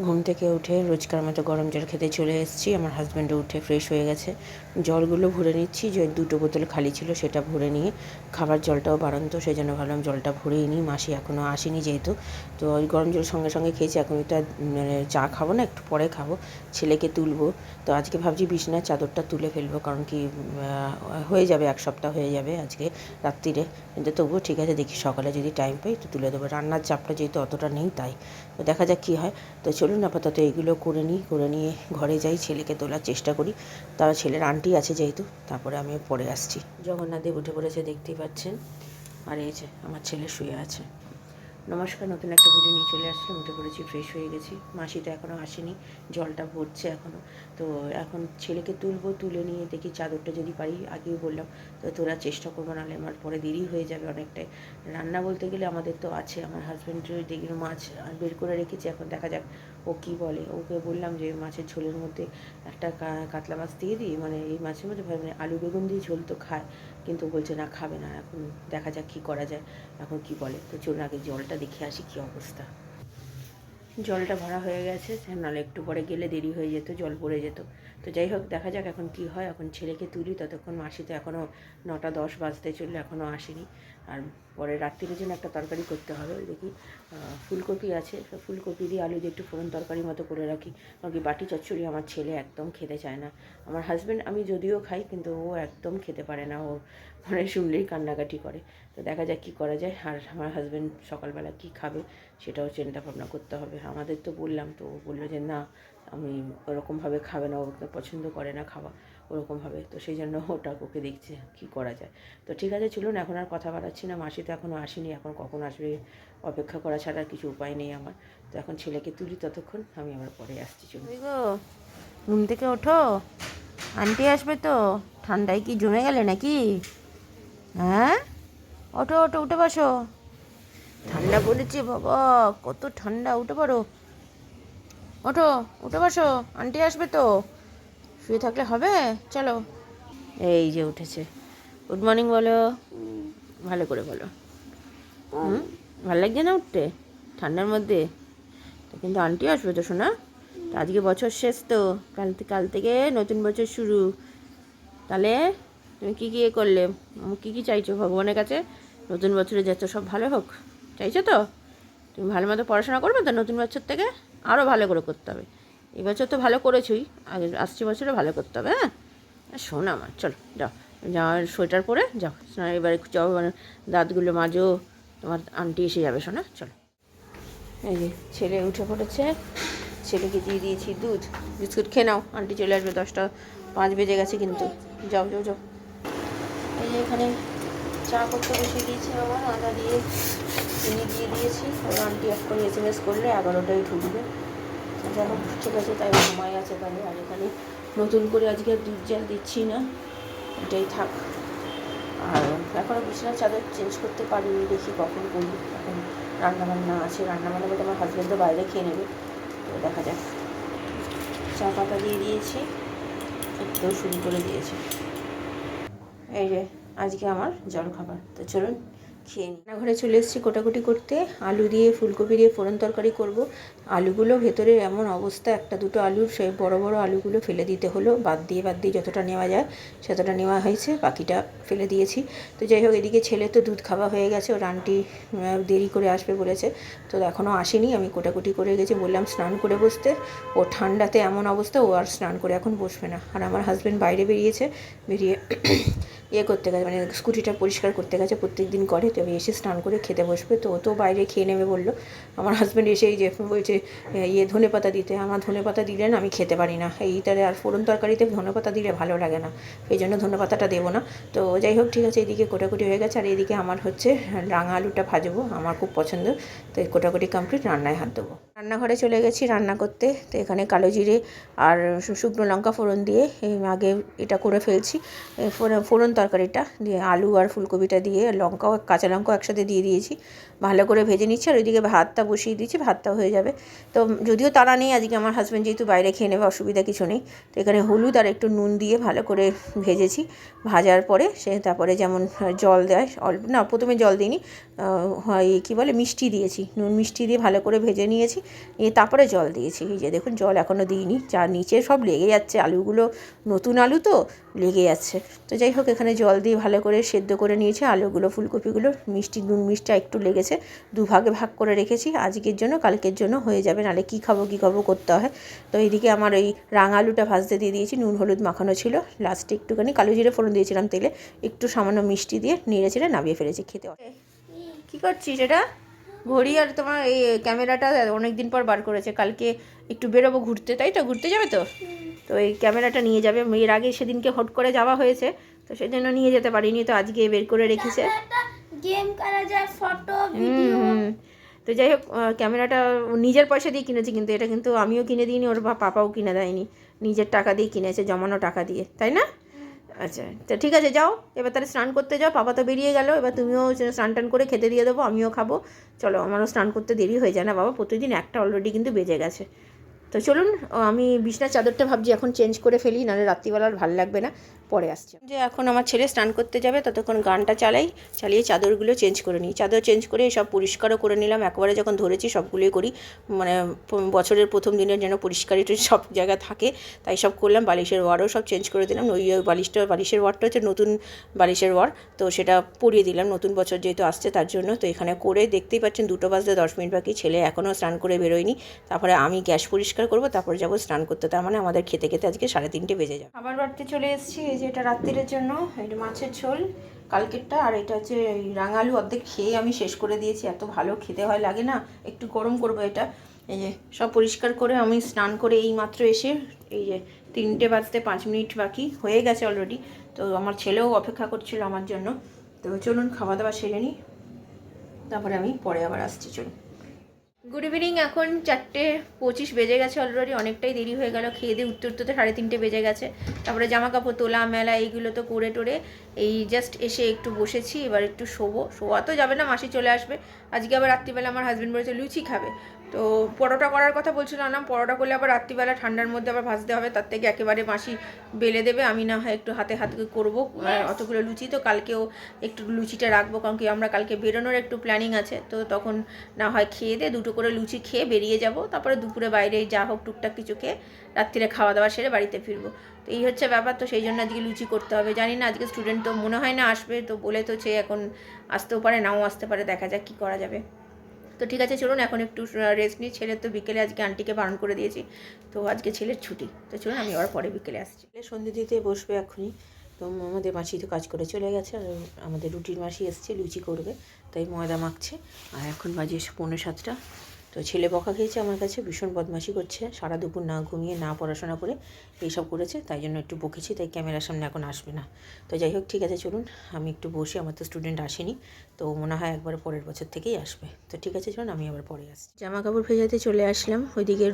ঘুম থেকে উঠে রোজকার মতো গরম জল খেতে চলে এসেছি। আমার হাজব্যান্ডও উঠে ফ্রেশ হয়ে গেছে। জলগুলো ভরে নিচ্ছি, যে 2টো বোতল খালি ছিল সেটা ভরে নিয়ে খাবার জলটাও বাড়ন্ত, সেই জন্য ভাবলাম জলটা ভরেই নিই। মাসি এখনও আসেনি যেহেতু, তো ওই গরম জল সঙ্গে সঙ্গে খেয়েছি। এখন এটা মানে চা খাবো না, একটু পরে খাবো। ছেলেকে তুলবো, তো আজকে ভাবছি বিছনার চাদরটা তুলে ফেলবো, কারণ কি হয়ে যাবে, 1 সপ্তাহ হয়ে যাবে আজকে রাত্রিরে। কিন্তু তবুও ঠিক আছে, দেখি সকালে যদি টাইম পাই তো তুলে দেবো। রান্নার চাপটা যেহেতু অতটা নেই, তাই তো দেখা যাক কী হয়। তো চলুন আপাতত এইগুলো করে নিই, করে নিয়ে ঘরে যাই, ছেলেকে তোলার চেষ্টা করি। তার ছেলের আন্টি আছে যেহেতু, তারপরে আমি পরে আসছি। জগন্নাথ দেব উঠে পড়েছে, দেখতেই পাচ্ছেন। আর এই যে আমার ছেলে শুয়ে আছে। নমস্কার, নতুন একটা ভিডিও নিয়ে চলে আসলাম। উঠে পড়েছি, ফ্রেশ হয়ে গেছি। মাসি তো এখনও আসেনি, জলটা ভরছে এখনও। তো এখন ছেলেকে তুলবো, তুলে নিয়ে দেখি চাদরটা যদি পারি, আগেই বললাম তো তোলার চেষ্টা করবো, নাহলে আমার পরে দেরি হয়ে যাবে অনেকটাই। রান্না বলতে গেলে আমাদের তো আছে, আমার হাজব্যান্ডের দিকের মাছ বের করে রেখেছি, এখন দেখা যাক ও কী বলে। ওকে বললাম যে মাছের ঝোলের মধ্যে একটা কাতলা মাছ দিয়ে দিই, মানে এই মাছের মধ্যে মানে আলু বেগুন দিয়ে ঝোল তো খায়, কিন্তু বলছে না, খাবে না। এখন দেখা যাক কী করা যায়, এখন কি বলে। তো চলুন আগে জলটা দেখে আসি কী অবস্থা। জলটা ভরা হয়ে গেছে, নাহলে একটু পরে গেলে দেরি হয়ে যেত, জল পড়ে যেত। তো যাই হোক, দেখা যাক এখন কি হয়। এখন ছেলেকে তুলি, ততক্ষণ মাসি তো এখনও 9টা 10 বাজতে চললে এখনও আসেনি। আর পরে রাত্রির জন্য একটা তরকারি করতে হবে। ওই দেখি ফুলকপি আছে, ফুলকপি দিয়ে আলু দিয়ে একটু ফোড়ন তরকারি মতো করে রাখি। কারণ কি বাটি চচ্চড়ি আমার ছেলে একদম খেতে চায় না। আমার হাজব্যান্ড, আমি যদিও খাই, কিন্তু ও একদম খেতে পারে না, ও মানে শুনলেই কান্নাকাটি করে। তো দেখা যাক কী করা যায়। আর আমার হাজব্যান্ড সকালবেলা কী খাবে সেটাও চিন্তা ভাবনা করতে হবে। আমাদের তো বললাম, তো ও বললো যে না, আমি ওরকমভাবে খাবে না, ওকে পছন্দ করে না খাওয়া ওরকমভাবে। তো সেই জন্য ওকে দেখছে কী করা যায়। তো ঠিক আছে, চলুন এখন আর কথা বাড়াচ্ছি না। মাসি তো এখনও আসেনি, এখন কখন আসবে অপেক্ষা করা ছাড়া আর কিছু উপায় নেই আমার। তো এখন ছেলেকে তুলি, ততক্ষণ আমি আবার পরে আসছি। চলুন গো, ঘুম থেকে ওঠো, আন্টি আসবে তো। ঠান্ডায় কি জমে গেলে নাকি? হ্যাঁ, ওঠো ওঠো, উঠে বসো। ঠান্ডা পড়েছে বাবা, কত ঠান্ডা। উঠে পড়ো, ওঠো, উঠে বসো, আন্টি আসবে তো। শুয়ে থাকলে হবে, চলো। এই যে উঠেছে। গুড মর্নিং বলো, ভালো করে বলো। ভালো লাগছে না উঠতে ঠান্ডার মধ্যে? তো কিন্তু আন্টি আসবে তো শোনা। তো আজকে বছর শেষ, তো কাল থেকে নতুন বছর শুরু। তাহলে তুমি কী কী করলে, কী কী চাইছো ভগবানের কাছে? নতুন বছরে যত সব ভালো হোক চাইছো তো? তুমি ভালো মতো পড়াশোনা করবে তো নতুন বছর থেকে? আরও ভালো করে করতে হবে। এবছর তো ভালো করেছই, আগে আসছে বছরে ভালো করতে হবে। হ্যাঁ, শোন আমার, চলো যাও, যাও সোয়েটার পরে যাও, এবারে যাও, মানে দাঁতগুলো মাজো, তোমার আন্টি এসে যাবে শোনা, চলো। এই যে ছেলে উঠে পড়েছে, ছেলেকে দিয়ে দিয়েছি দুধ, বিস্কুট খেয়ে নাও, আন্টি চলে আসবে। 10টা 5 বেজে গেছে কিন্তু। যাও যাও যাও। এই যে এখানে চা করতে বসে দিয়েছি, আমার আদা দিয়ে চিনি দিয়ে দিয়েছি। ওই আন্টি এখন SMS করলে 11টায় ঢুকবে। যাই হোক, ঠিক আছে, তাই সময় আছে তাহলে। আর এখানে নতুন করে আজকে আর দুধ জাল দিচ্ছি না, এটাই থাক। আর এখনও বিছানার চাদর চেঞ্জ করতে পারিনি, দেখি কখন করি। এখন রান্নাবান্না আছে, রান্নাবান্না বলতে আমার হাজব্যান্ড তো বাইরে খেয়ে নেবে, তো দেখা যাক। চা পাতা দিয়ে দিয়েছি, একটু শুরু করে দিয়েছি। এই যে আজকে আমার জলখাবার। তো চলুন খেয়ে নিই। রান্নাঘরে চলে এসেছি কোটাকুটি করতে। আলু দিয়ে ফুলকপি দিয়ে ফোড়ন তরকারি করব। আলুগুলো ভেতরে এমন অবস্থা, একটা দুটো আলুর সেই বড় বড় আলুগুলো ফেলে দিতে হলো, বাদ দিয়ে যতটা নেওয়া যায় সেতটা নেওয়া হয়েছে, বাকিটা ফেলে দিয়েছি। তো যাই হোক, এদিকে ছেলে তো দুধ খাওয়া হয়ে গেছে, ওর আন্টি দেরি করে আসবে বলেছে, তো এখনও আসেনি। আমি কোটাকুটি করে গেছি, বললাম স্নান করে বসতে। ও ঠান্ডাতে এমন অবস্থা, ও আর স্নান করে এখন বসবে না। আর আমার হাজব্যান্ড বাইরে বেরিয়েছে, বেরিয়ে করতে গেছে, মানে স্কুটিটা পরিষ্কার করতে গেছে, প্রত্যেক দিন করে। তো এসে স্নান করে খেতে বসবে, তো ও তো বাইরে খেয়ে নেবে বললো। আমার হাজব্যান্ড এসেই যে বলছে ধনেপাতা দিতে। আমার ধনেপাতা দিলে না আমি খেতে পারি না, এইটারে আর ফোড়ন তরকারিতে ধনেপাতা দিলে ভালো লাগে না, এই জন্য ধনেপাতাটা দেবো না। তো যাই হোক, ঠিক আছে, এদিকে কোটাকুটি হয়ে গেছে। আর এদিকে আমার হচ্ছে রাঙা আলুটা ভাজবো, আমার খুব পছন্দ। তো এই কোটাকুটি কমপ্লিট, রান্নায় হাত দেবো। রান্নাঘরে চলে গেছি রান্না করতে। তো এখানে কালো জিরে আর শুকনো লঙ্কা ফোড়ন দিয়ে আগে এটা করে ফেলছি, ফোড়ন তরকারিটা দিয়ে আলু আর ফুলকপিটা দিয়ে, লঙ্কাও কাঁচা লঙ্কাও একসাথে দিয়ে দিয়েছি। ভালো করে ভেজে নিচ্ছি আর ওইদিকে ভাতটা বসিয়ে দিচ্ছি, ভাতটা হয়ে যাবে। তো যদিও তারা নেই আজকে, আমার হাজব্যান্ড যেহেতু বাইরে খেয়ে নেবে, অসুবিধা কিছু নেই। তো এখানে হলুদ আর একটু নুন দিয়ে ভালো করে ভেজেছি। ভাজার পরে তারপরে যেমন জল দেয়, অল্প না, প্রথমে জল দিইনি, হয় কী বলে, মিষ্টি দিয়েছি, নুন মিষ্টি দিয়ে ভালো করে ভেজে নিয়েছি, নিয়ে তারপরে জল দিয়েছি। এই যে দেখুন, জল এখনও দিইনি, যা নিচে সব লেগে যাচ্ছে, আলুগুলো নতুন আলু তো লেগে যাচ্ছে। তো যাই হোক, এখানে জল দিয়ে ভালো করে সেদ্ধ করে নিয়েছি আলুগুলো, ফুলকপিগুলো, নুন মিষ্টি একটু লেগেছে, দুভাগে ভাগ করে রেখেছি, আজকের জন্য কালকের জন্য হয়ে যাবে, নাহলে কী খাবো করতে হয়। তো এইদিকে আমার এই রাঙা আলুটা ভাজতে দিয়ে দিয়েছি, নুন হলুদ মাখানো ছিল, লাস্টে একটুখানি কালো জিরে ফোড়ন দিয়েছিলাম তেলে, একটু সামান্য মিষ্টি দিয়ে নেড়ে চেড়ে নামিয়ে ফেলেছি। খেতে কী করছিস এটা? ঘড়ি আর তোমার এই ক্যামেরাটা অনেক দিন পর বার করেছে, কালকে একটু বেরোবো ঘুরতে, তাই তো? ঘুরতে যাবে তো? তো এই ক্যামেরাটা নিয়ে যাবে, এর আগে সেদিনকে হট করে যাওয়া হয়েছে, তো সেই জন্য নিয়ে যেতে পারিনি, তো আজকে বের করে রেখেছে। গেম করা যায়, ফটো ভিডিও। তো যাই হোক, ক্যামেরাটা নিজের পয়সা দিয়ে কিনেছি, কিন্তু এটা কিন্তু আমিও কিনে দিইনি, ওর পাপাও কিনে দেয়নি, নিজের টাকা দিয়ে কিনেছে, জমানো টাকা দিয়ে, তাই না? আচ্ছা, তো ঠিক আছে, যাও এবার তাহলে স্নান করতে যাও, পাপা তো বেরিয়ে গেল, এবার তুমিও স্নান টান করে খেতে দিয়ে দেবো, আমিও খাবো। চলো, আমারও স্নান করতে দেরি হয়ে যায় না বাবা, প্রতিদিন একটা অলরেডি কিন্তু বেজে গেছে। তো চলুন, আমি বিছনার চাদরটা ভাবছি এখন চেঞ্জ করে ফেলি, নাহলে রাত্রিবেলা আর ভালো লাগবে না, পরে আসছে। যে এখন আমার ছেলে স্নান করতে যাবে, ততক্ষণ গানটা চালিয়ে চাদরগুলো চেঞ্জ করে নিই, চাদর চেঞ্জ করে সব পরিষ্কারও করে নিলাম, একবারে যখন ধরেছি সবগুলোই করি, মানে বছরের প্রথম দিনের যেন পরিষ্কারই সব জায়গা থাকে, তাই সব করলাম। বালিশের ওয়ারও সব চেঞ্জ করে দিলাম, ওই বালিশের ওয়ারটা হচ্ছে নতুন বালিশের ওয়ার, তো সেটা পরিয়ে দিলাম, নতুন বছর যেহেতু আসছে তার জন্য। তো এখানে করে দেখতেই পাচ্ছেন 2টো বাজতে 10 মিনিট বাকি, ছেলে এখনও স্নান করে বেরোয়নি, তারপরে আমি গ্যাস পরিষ্কার করবো, তারপরে যাবো স্নান করতে, তার মানে আমাদের খেতে খেতে আজকে 3:30 বেজে যাবে। খাবার বাড়তে চলে এসেছি, এই যে এটা রাত্রিরের জন্য, এটা মাছের ঝোল কালকেরটা, আর এটা হচ্ছে রাঙালু, অর্ধেক খেয়ে আমি শেষ করে দিয়েছি, এত ভালো খেতে হয় লাগে না, একটু গরম করবো এটা। এই যে সব পরিষ্কার করে আমি স্নান করে এই মাত্র এসে, এই যে 3টে বাজতে 5 মিনিট বাকি হয়ে গেছে অলরেডি, তো আমার ছেলেও অপেক্ষা করছিল আমার জন্য। তো চলুন খাওয়া দাওয়া সেরে নিই, তারপরে আমি পরে আবার আসছি। চলুন। গুড ইভিনিং, এখন 4:25 বেজে গেছে অলরেডি, অনেকটাই দেরি হয়ে গেল, খেয়ে দিয়ে উঠতে 3:30 বেজে গেছে। তারপরে জামা কাপড় তোলা মেলা এইগুলো তো করে টোরে এই জাস্ট এসে একটু বসেছি, এবার একটু শোয়া তো যাবে না, মাসি চলে আসবে। আজকে আবার রাত্রিবেলা আমার হাজব্যান্ড বলেছে লুচি খাবে, তো পরোটা করার কথা বলছিলাম না, পরোটা করলে আবার রাত্রিবেলা ঠান্ডার মধ্যে আবার ভাজতে হবে, তার থেকে একেবারে মাসি বেলে দেবে, আমি না হয় একটু হাতে করবো অতগুলো লুচি, তো কালকেও একটু লুচিটা রাখবো, কারণ কি আমরা কালকে বেরোনোর একটু প্ল্যানিং আছে, তো তখন না হয় খেয়ে দিয়ে 2টো করে লুচি খেয়ে বেরিয়ে যাব, তারপরে দুপুরে বাইরে যা হোক টুকটাক কিছু খেয়ে রাত্রিরে খাওয়া দাওয়া সেরে বাড়িতে ফিরবো। তো এই হচ্ছে ব্যাপার, তো সেই জন্য আজকে লুচি করতে হবে। জানি না আজকে স্টুডেন্ট তো মনে হয় না আসবে, তো বলে তো সে এখন আসতেও পারে নাও আসতে পারে, দেখা যাক কী করা যাবে। তো ঠিক আছে, চলুন এখন একটু রেস্ট নিই, ছেলের তো বিকেলে আজকে আন্টিকে বারণ করে দিয়েছি, তো আজকে ছেলের ছুটি, তো চলুন আমি আবার পরে বিকেলে আসছি। সন্ধ্যে দিতে বসবে এখনই, তো আমাদের মাসি তো কাজ করে চলে গেছে, আর আমাদের রুটির মাসি এসছে, লুচি করবে, তাই ময়দা মাখছে। আর এখন বাজে 6:45, তো ছেলে বকা খেয়েছে আমার কাছে, ভীষণ বদমাশি করছে, সারা দুপুর না ঘুমিয়ে না পড়াশোনা করে এইসব করেছে, তাই জন্য একটু বকেছি, তাই ক্যামেরার সামনে এখন আসবে না। তো যাই হোক, ঠিক আছে, চলুন আমি একটু বসি, আমার তো স্টুডেন্ট আসেনি, তো মনে হয় একবার পরের বছর থেকেই আসবে। তো ঠিক আছে, চলুন আমি আবার পরে আসছি। জামা কাপড় ভেজাতে চলে আসলাম, ওইদিকে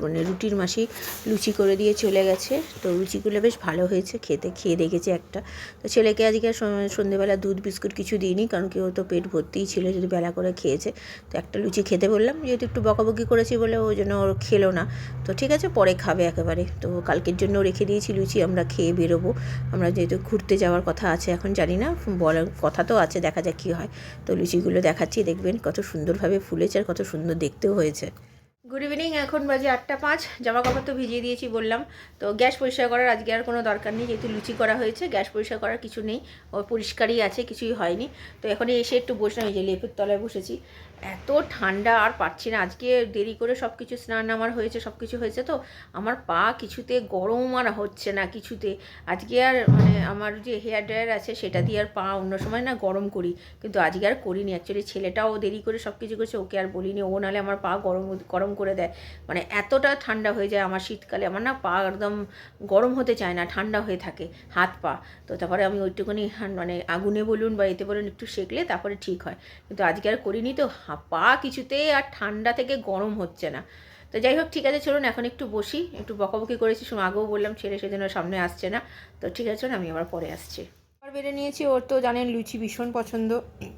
মানে রুটির মাসি লুচি করে দিয়ে চলে গেছে, তো লুচিগুলো বেশ ভালো হয়েছে খেয়ে দেখেছি একটা। তো ছেলেকে আজকে সন্ধ্যেবেলা দুধ বিস্কুট কিছু দিইনি, কারণ কি ও তো পেট ভর্তিই ছিল, যদি বেলা করে খেয়েছে, তো একটা লুচি খেতে বললাম, যেহেতু একটু বকাবকি করেছি বলে ওই জন্য ওর খেলো না, তো ঠিক আছে পরে খাবে একেবারে। তো কালকের জন্য রেখে দিয়েছি লুচি, আমরা খেয়ে বেরোবো, আমরা যেহেতু ঘুরতে যাওয়ার কথা আছে, এখন জানি না, বলার কথা তো আছে, দেখা যাক কী হয়। তো লুচিগুলো দেখাচ্ছি, দেখবেন কত সুন্দরভাবে ফুলেছে আর কত সুন্দর দেখতেও হয়েছে। গুড ইভিনিং, এখন বাজে 8:05, জামা কাপড় তো ভিজিয়ে দিয়েছি বললাম, তো গ্যাস পরিষ্কার করার আজকে আর কোনো দরকার নেই, যেহেতু লুচি করা হয়েছে, গ্যাস পরিষ্কার করার কিছু নেই, ও পরিষ্কারই আছে, কিছুই হয়নি। তো এখন এসে একটু বসলাম, এই যে লেপের তলায় বসেছি, এত ঠান্ডা আর পারছি না, আজকে দেরি করে সব কিছু স্নান আমার হয়েছে, সব কিছু হয়েছে, তো আমার পা কিছুতে গরম আর হচ্ছে না কিছুতে। আজকে আর মানে আমার যে হেয়ার ড্রায়ার আছে সেটা দিয়ে আর পা অন্য সময় না গরম করি, কিন্তু আজকে আর করিনি। অ্যাকচুয়ালি ছেলেটাও দেরি করে সব কিছু করছে, ওকে আর বলিনি, ও নাহলে আমার পা গরম করে দেয়, মানে এতটা ঠান্ডা হয়ে যায় আমার শীতকালে, আমার না পা একদম গরম হতে চায় না, ঠান্ডা হয়ে থাকে হাত পা। তো তারপরে আমি ওইটুকুনি মানে আগুনে বলুন বা এতে বলুন একটু সেঁকলে তারপরে ঠিক হয়, কিন্তু আজকে আর করিনি, তো পা কিছুতেই আর ঠান্ডা থেকে গরম হচ্ছে না। তো যাই হোক, ঠিক আছে, চলুন এখন একটু বসি, একটু বকাবকি করেছি আগেও বললাম, ছেলে সেজন্য সামনে আসছে না, তো ঠিক আছে, আমি আবার পরে আসছি। বেড়ে নিয়েছি, ওর তো জানেন লুচি ভীষণ পছন্দ,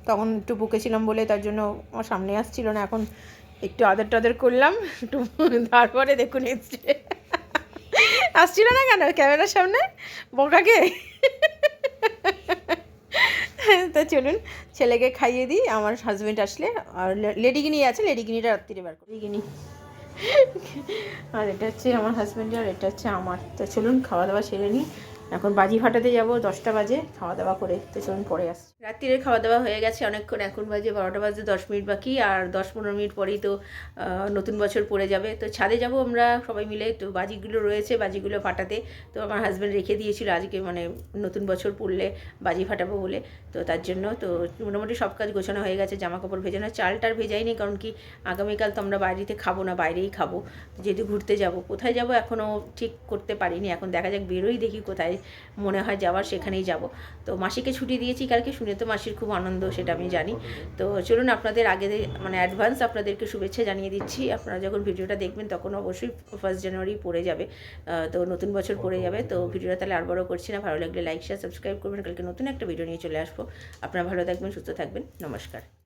তখন একটু বকেছিলাম বলে তার জন্য আমার সামনে আসছিল না, এখন একটু আদর টাদর করলাম একটু, তারপরে দেখুন এসছে, আসছিল না কেন ক্যামেরার সামনে বকাকে। তা চলুন ছেলেকে খাইয়ে দিই, আমার হাজব্যান্ড আসলে, আর লেডিগিনি আছে, লেডিগিনিটা রাত্রিরে বার করে লেডিগিনি, আর এটা হচ্ছে আমার হাজব্যান্ড, আর এটা হচ্ছে আমার। তো চলুন খাওয়া দাওয়া সেরে নিই, এখন বাজি ফাটাতে যাব 10টা বাজে, খাওয়া দাওয়া করে। তো চলুন পরে আসছি। রাত্রিরে খাওয়া দাওয়া হয়ে গেছে অনেকক্ষণ, এখন বাজে 12টা বাজে 10 মিনিট বাকি, আর 10-15 মিনিট পরেই তো নতুন বছর পড়ে যাবে। তো ছাদে যাব আমরা সবাই মিলে, তো বাজিগুলো রয়েছে বাজিগুলো ফাটাতে, তো আমার হাজব্যান্ড রেখে দিয়েছিল আজকে, মানে নতুন বছর পড়লে বাজি ফাটাবো বলে, তো তার জন্য তো মোটামুটি সব কাজ গোছানো হয়ে গেছে, জামা কাপড় ভেজানো, চালটার ভেজাইনি, কারণ কি আগামীকাল তো আমরা বাড়িতে খাবো না, বাইরেই খাবো, যেহেতু ঘুরতে যাব। কোথায় যাব এখনও ঠিক করতে পারিনি, এখন দেখা যাক, বেরোই দেখি কোথায় মনে হয় যাওয়ার, সেখানেই যাব। তো মাসিকে ছুটি দিয়েছি কালকে, শুনে তো মাসির খুব আনন্দ, সেটা আমি জানি। তো চলুন আপনাদের আগে মানে অ্যাডভান্স আপনাদেরকে শুভেচ্ছা জানিয়ে দিচ্ছি, আপনারা যখন ভিডিওটা দেখবেন তখন অবশ্যই 1 জানুয়ারি পড়ে যাবে, তো নতুন বছর পড়ে যাবে। তো ভিডিওটা তাহলে আর বড় করছি না, ভালো লাগলে লাইক শেয়ার সাবস্ক্রাইব করবেন, কালকে নতুন একটা ভিডিও নিয়ে চলে আসবো। আপনারা ভালো থাকবেন, সুস্থ থাকবেন, নমস্কার।